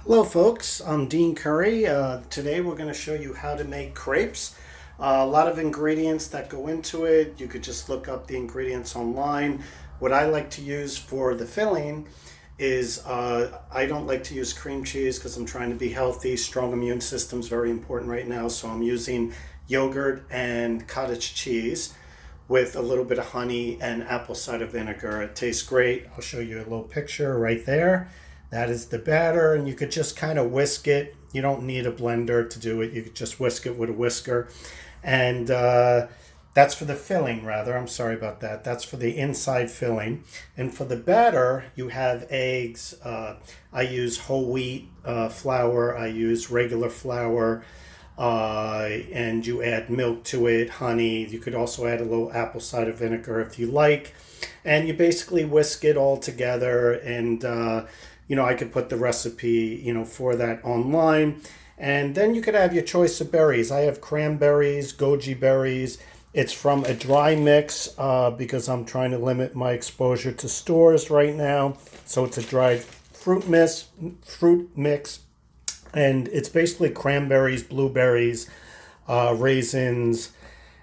Hello folks, I'm Dean Curry. Today we're going to show you how to make crepes. A lot of ingredients that go into it. You could just look up the ingredients online. What I like to use for the filling is I don't like to use cream cheese because I'm trying to be healthy. Strong immune system is very important right now, so I'm using yogurt and cottage cheese with a little bit of honey and apple cider vinegar. It tastes great. I'll show you a little picture right there. That is the batter, and you could just kind of whisk it. You don't need a blender to do it. You could just whisk it with a whisker. And that's for the filling, rather. I'm sorry about that. That's for the inside filling. And for the batter, you have eggs. I use whole wheat flour. I use regular flour. And you add milk to it, honey. You could also add a little apple cider vinegar if you like. And you basically whisk it all together. And I could put the recipe, for that online. And then you could have your choice of berries. I have cranberries, goji berries. It's from a dry mix because I'm trying to limit my exposure to stores right now. So it's a dried fruit mix. And it's basically cranberries, blueberries, raisins,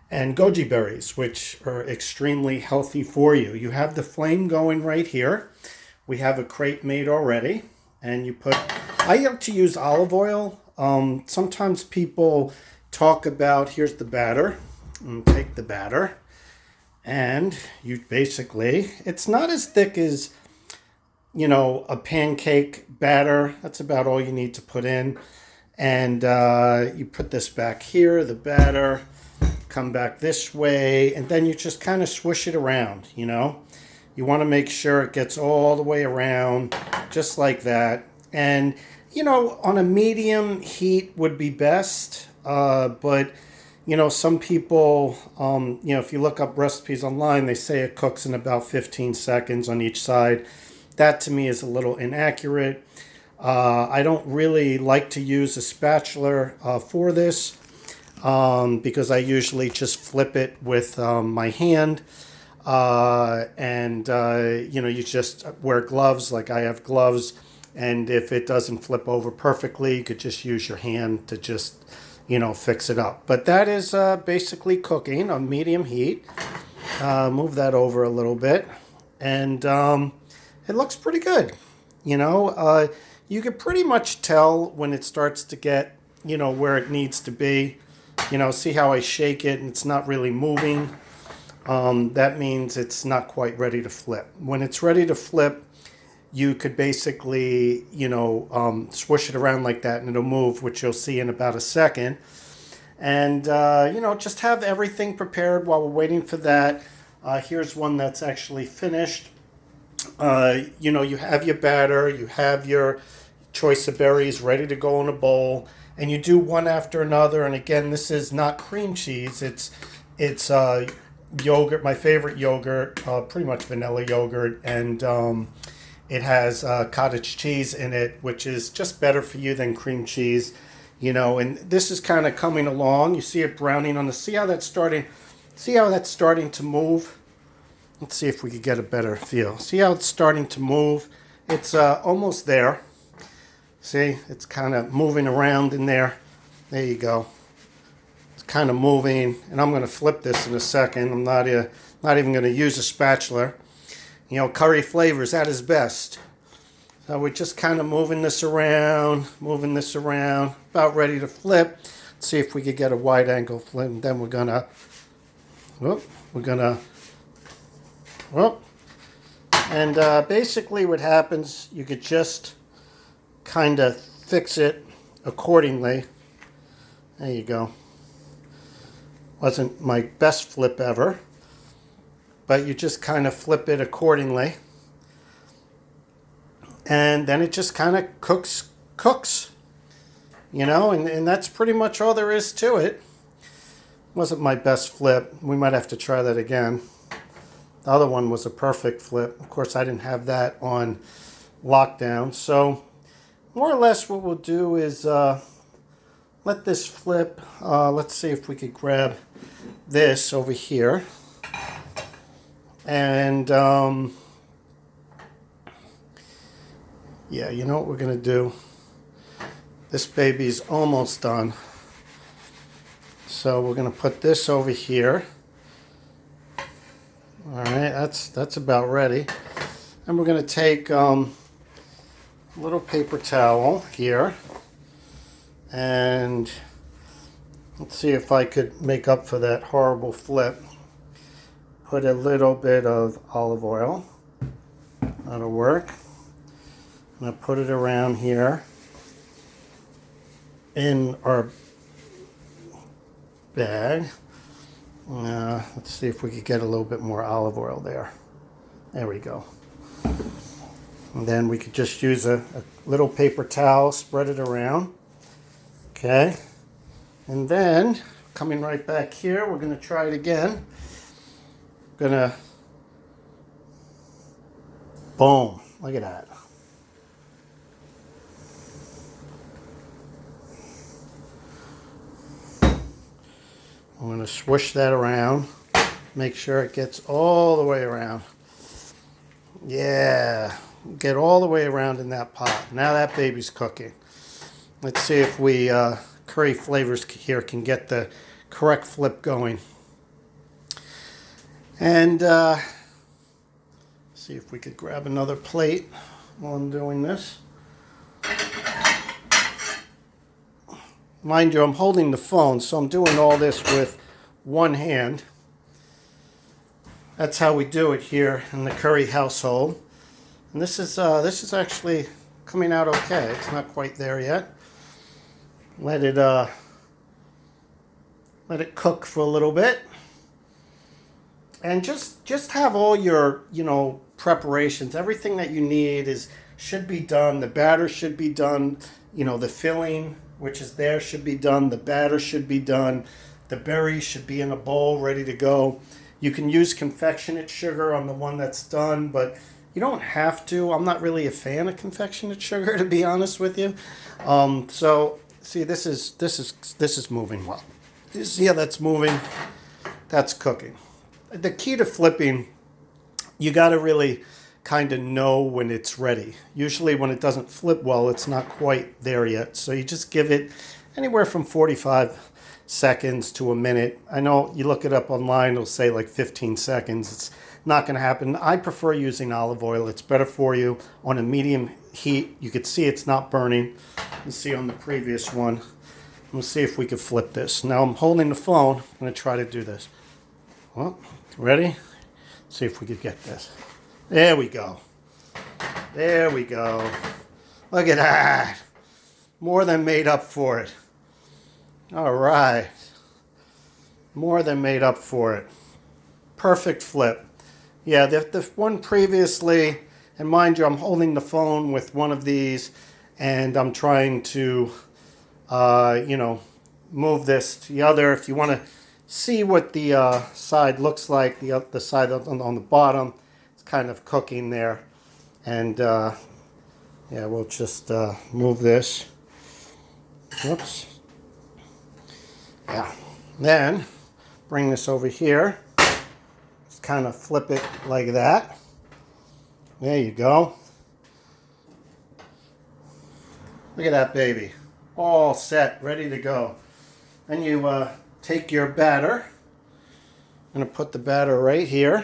and goji berries, which are extremely healthy for you. You have the flame going right here. We have a crepe made already, and I like to use olive oil. Sometimes people talk about, here's the batter, and take the batter, and it's not as thick as, a pancake batter. That's about all you need to put in. And you put this back here, the batter, come back this way, and then you just kind of swish it around, You want to make sure it gets all the way around, just like that. And, on a medium heat would be best. But, some people, if you look up recipes online, they say it cooks in about 15 seconds on each side. That to me is a little inaccurate. I don't really like to use a spatula for this because I usually just flip it with my hand. You just wear gloves, like I have gloves, and if it doesn't flip over perfectly, you could just use your hand to just, fix it up. But that is basically cooking on medium heat. Move that over a little bit, and it looks pretty good. You can pretty much tell when it starts to get, where it needs to be. See how I shake it and it's not really moving. That means it's not quite ready to flip. When it's ready to flip, you could basically, swish it around like that and it'll move, which you'll see in about a second. And, just have everything prepared while we're waiting for that. Here's one that's actually finished. You have your batter, you have your choice of berries ready to go in a bowl, and you do one after another. And again, this is not cream cheese. It's yogurt, my favorite yogurt, pretty much vanilla yogurt, and it has cottage cheese in it, which is just better for you than cream cheese, and this is kind of coming along. You see it browning see how that's starting to move. Let's see if we could get a better feel. See how it's starting to move? It's almost there. See, it's kind of moving around in there. There you go. Kind of moving, and I'm going to flip this in a second. I'm not even going to use a spatula. Curry flavors at his best. So we're just kind of moving this around, about ready to flip. Let's see if we could get a wide angle flip. And then basically what happens, you could just kind of fix it accordingly. There you go. Wasn't my best flip ever, but you just kind of flip it accordingly, and then it just kind of cooks, and that's pretty much all there is to it. Wasn't my best flip. We might have to try that again. The other one was a perfect flip. Of course, I didn't have that on lockdown, so more or less what we'll do is let this flip. Let's see if we could grab this over here. And yeah, you know what we're going to do? This baby's almost done. So we're going to put this over here. All right, that's about ready. And we're going to take a little paper towel here. And let's see if I could make up for that horrible flip. Put a little bit of olive oil. That'll work. I'm going to put it around here in our bag. Let's see if we could get a little bit more olive oil there. There we go. And then we could just use a little paper towel, spread it around. Okay. And then, coming right back here, we're going to try it again. Gonna, boom, look at that. I'm going to swish that around, make sure it gets all the way around. Yeah, get all the way around in that pot. Now that baby's cooking. Let's see if we, curry flavors here can get the correct flip going. And see if we could grab another plate while I'm doing this. Mind you, I'm holding the phone, so I'm doing all this with one hand. That's how we do it here in the Curry household. And this is actually coming out okay. It's not quite there yet. Let it cook for a little bit. And just have all your, preparations. Everything that you need should be done. The batter should be done. The filling, which is there, should be done. The batter should be done. The berries should be in a bowl ready to go. You can use confectionate sugar on the one that's done, but you don't have to. I'm not really a fan of confectionate sugar, to be honest with you. So see, this is moving well. You see how that's moving? That's cooking. The key to flipping, you got to really kind of know when it's ready. Usually when it doesn't flip well, it's not quite there yet. So you just give it anywhere from 45 seconds to a minute. I know you look it up online, it'll say like 15 seconds. It's not going to happen. I prefer using olive oil. It's better for you on a medium heat. You can see it's not burning. You see on the previous one. Let's see if we can flip this. Now I'm holding the phone. I'm going to try to do this. Well, ready? Let's see if we could get this. There we go. There we go. Look at that. More than made up for it. All right. More than made up for it. Perfect flip. Yeah, the one previously, and mind you, I'm holding the phone with one of these, and I'm trying to, move this to the other. If you want to see what the side looks like, the side on the bottom, it's kind of cooking there. And yeah, we'll just move this. Whoops. Yeah. Then bring this over here. Just kind of flip it like that. There you go. Look at that baby. All set, ready to go. Then you take your batter. I'm going to put the batter right here.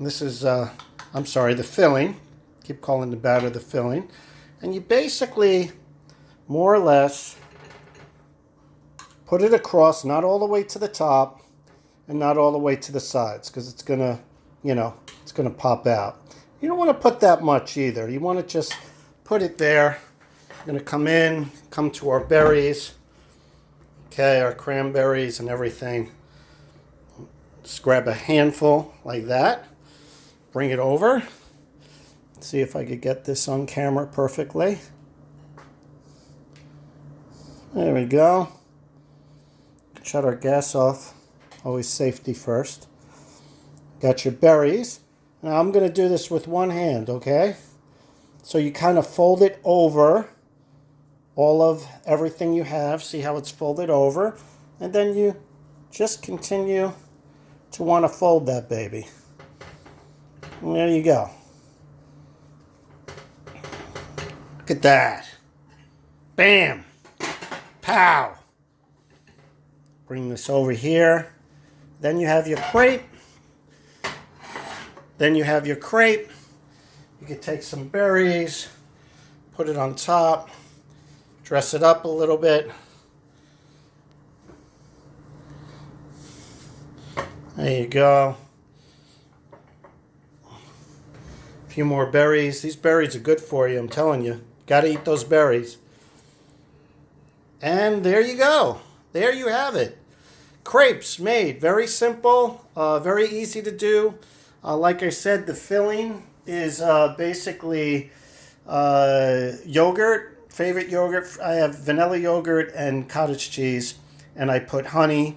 This is, the filling. Keep calling the batter the filling. And you basically, more or less, put it across, not all the way to the top, and not all the way to the sides, because it's going to, it's going to pop out. You don't want to put that much either. You want to just put it there. We're going to come to our berries. Okay, our cranberries and everything. Just grab a handful like that. Bring it over. See if I could get this on camera perfectly. There we go. Shut our gas off. Always safety first. Got your berries. Now I'm going to do this with one hand, okay? So you kind of fold it over all of everything you have. See how it's folded over? And then you just continue to want to fold that baby. And there you go. Look at that. Bam! Pow! Bring this over here. Then you have your crepe. Then you have your crepe. You can take some berries, put it on top, dress it up a little bit. There you go. A few more berries. These berries are good for you, I'm telling you. Got to eat those berries. And there you go. There you have it. Crepes made. Very simple, very easy to do. Like I said, the filling is basically yogurt, favorite yogurt. I have vanilla yogurt and cottage cheese, and I put honey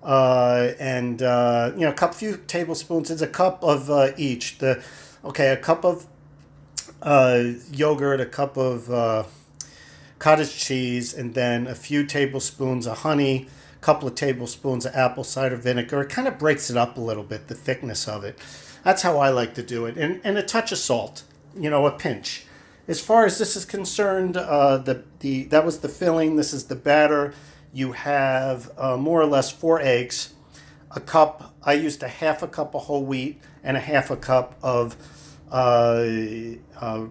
and a few tablespoons. It's a cup of each. A cup of yogurt, a cup of cottage cheese, and then a few tablespoons of honey, a couple of tablespoons of apple cider vinegar. It kind of breaks it up a little bit, the thickness of it. That's how I like to do it. And a touch of salt, a pinch. As far as this is concerned, that was the filling. This is the batter. You have more or less 4 eggs, a cup. I used a half a cup of whole wheat and a half a cup of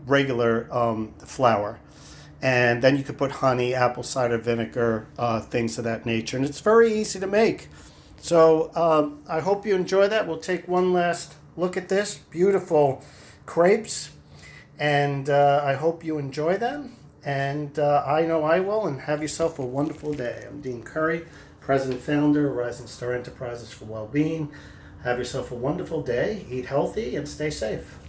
regular flour. And then you could put honey, apple cider vinegar, things of that nature. And it's very easy to make. So I hope you enjoy that. We'll take one last look at this. Beautiful crepes. And I hope you enjoy them. And I know I will. And have yourself a wonderful day. I'm Dean Curry, President Founder, Rising Star Enterprises for Wellbeing. Have yourself a wonderful day. Eat healthy and stay safe.